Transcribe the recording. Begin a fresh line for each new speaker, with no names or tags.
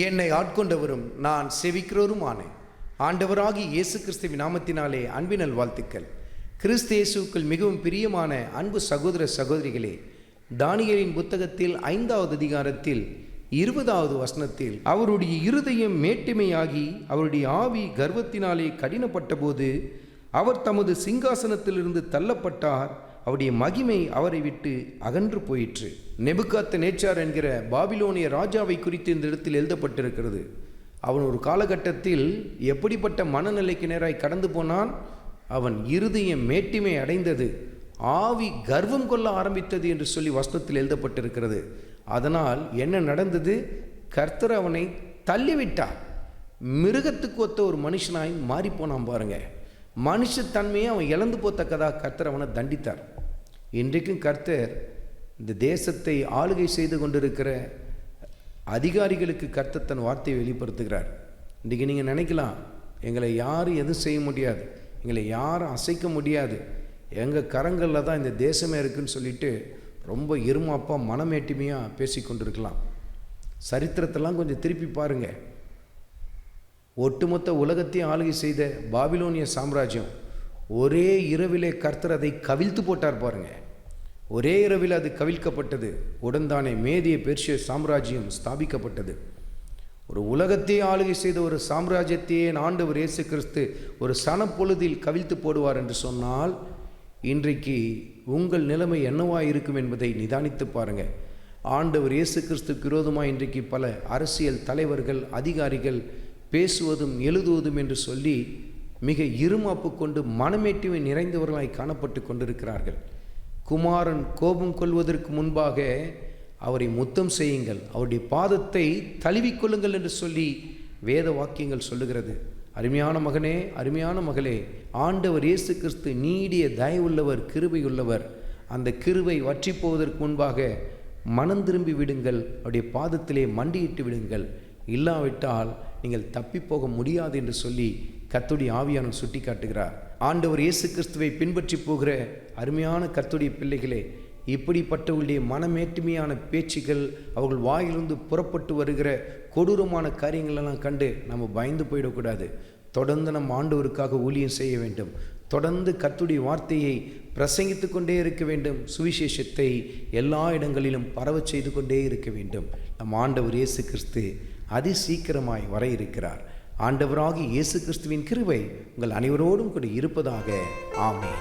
என்னை ஆட்கொண்டவரும் நான் செவிக்கிறவருமான ஆண்டவராகிய இயேசு கிறிஸ்துவின் நாமத்தினாலே அன்பினல் வாழ்த்துக்கள். கிறிஸ்து இயேசுவுக்குள் மிகவும் பிரியமான அன்பு சகோதர சகோதரிகளே, தானியேலின் புத்தகத்தில் 5வது அதிகாரத்தில் 20வது வசனத்தில், அவருடைய இருதயம் மேட்டிமையாகி அவருடைய ஆவி கர்வத்தினாலே கடினப்பட்ட போது அவர் தமது சிங்காசனத்திலிருந்து தள்ளப்பட்டார், அவருடைய மகிமை அவரை விட்டு அகன்று போயிற்று. நேபுகாத்நேச்சார் என்கிற பாபிலோனிய ராஜாவை குறித்து இந்த இடத்தில் எழுதப்பட்டிருக்கிறது. அவன் ஒரு காலகட்டத்தில் எப்படிப்பட்ட மனநிலைக்கு நேராய் கடந்து போனான்? அவன் இருதயம் மேட்டிமை அடைந்தது, ஆவி கர்வம் கொள்ள ஆரம்பித்தது என்று சொல்லி வசனத்தில் எழுதப்பட்டிருக்கிறது. அதனால் என்ன நடந்தது? கர்த்தர் அவனை தள்ளிவிட்டார். மிருகத்துக்கு ஒத்த ஒரு மனுஷனாய் மாறிப்போனான் பாருங்க. மனுஷத்தன்மையை அவன் இழந்து போத்தக்கதாக கர்த்தர் அவனை தண்டித்தார். இன்றைக்கும் கர்த்தர் இந்த தேசத்தை ஆளுகை செய்து கொண்டிருக்கிற அதிகாரிகளுக்கு கர்த்தர் தன் வார்த்தையை வெளிப்படுத்துகிறார். இன்றைக்கி நீங்கள் நினைக்கலாம், எங்களை யாரும் எதுவும் செய்ய முடியாது, எங்களை யாரும் அசைக்க முடியாது, எங்கள் கரங்களில் தான் இந்த தேசமே இருக்குதுன்னு சொல்லிட்டு ரொம்ப இருமாப்பாக மனமேட்டிமையாக பேசி கொண்டிருக்கலாம். சரித்திரத்தெல்லாம் கொஞ்சம் திருப்பி பாருங்கள். ஒட்டுமொத்த உலகத்தையும் ஆளுகை செய்த பாபிலோனிய சாம்ராஜ்யம் ஒரே இரவிலே கர்த்தர் அதை கவிழ்த்து போட்டார் பாருங்க. ஒரே இரவில் அது கவிழ்க்கப்பட்டது. உடன்தானே மேதிய பெர்ஷிய சாம்ராஜ்யம் ஸ்தாபிக்கப்பட்டது. ஒரு உலகத்தையே ஆளுகை செய்த ஒரு சாம்ராஜ்யத்தையே ஆண்டவர் இயேசு கிறிஸ்து ஒரு சனப்பொழுதில் கவிழ்த்து போடுவார் என்று சொன்னால், இன்றைக்கு உங்கள் நிலைமை என்னவாக இருக்கும் என்பதை நிதானித்து பாருங்கள். ஆண்டவர் இயேசு கிறிஸ்துக்கு விரோதமாக இன்றைக்கு பல அரசியல் தலைவர்கள், அதிகாரிகள் பேசுவதும் எழுதுவதும் என்று சொல்லி மிக இருமாப்பு கொண்டு மனமேட்டிமை நிறைந்தவர்களாய் காணப்பட்டு கொண்டிருக்கிறார்கள். குமாரன் கோபம் கொள்வதற்கு முன்பாக அவரை முத்தம் செய்யுங்கள், அவருடைய பாதத்தை தழுவிக்கொள்ளுங்கள் என்று சொல்லி வேத வாக்கியங்கள் சொல்லுகிறது. அருமையான மகனே, அருமையான மகளே, ஆண்டவர் இயேசு கிறிஸ்து நீடிய தயவுள்ளவர், கிருபையுள்ளவர். அந்த கிருபை வற்றி போவதற்கு முன்பாக மனம் திரும்பி விடுங்கள், அவருடைய பாதத்திலே மண்டியிட்டு விடுங்கள். இல்லாவிட்டால் நீங்கள் தப்பி போக முடியாது என்று சொல்லி கர்த்தருடைய ஆவியானவர் சுட்டி காட்டுகிறார். ஆண்டவர் இயேசு கிறிஸ்துவை பின்பற்றி போகிற அருமையான கர்த்தருடைய பிள்ளைகளே, இப்படிப்பட்டவர்களுடைய மனமேட்டுமையான பேச்சுகள், அவர்கள் வாயிலிருந்து புறப்பட்டு வருகிற கொடூரமான காரியங்களெல்லாம் கண்டு நம்ம பயந்து போயிடக்கூடாது. தொடர்ந்து நம்ம ஆண்டவருக்காக ஊழியம் செய்ய வேண்டும். தொடர்ந்து கர்த்தருடைய வார்த்தையை பிரசங்கித்து கொண்டே இருக்க வேண்டும். சுவிசேஷத்தை எல்லா இடங்களிலும் பரவச் செய்து கொண்டே இருக்க வேண்டும். நம் ஆண்டவர் இயேசு கிறிஸ்து அதி சீக்கிரமாய் வர இருக்கிறார். ஆண்டவராகிய இயேசு கிறிஸ்துவின் கிருபை உங்கள் அனைவரோடும் கூட இருப்பதாக. ஆமென்.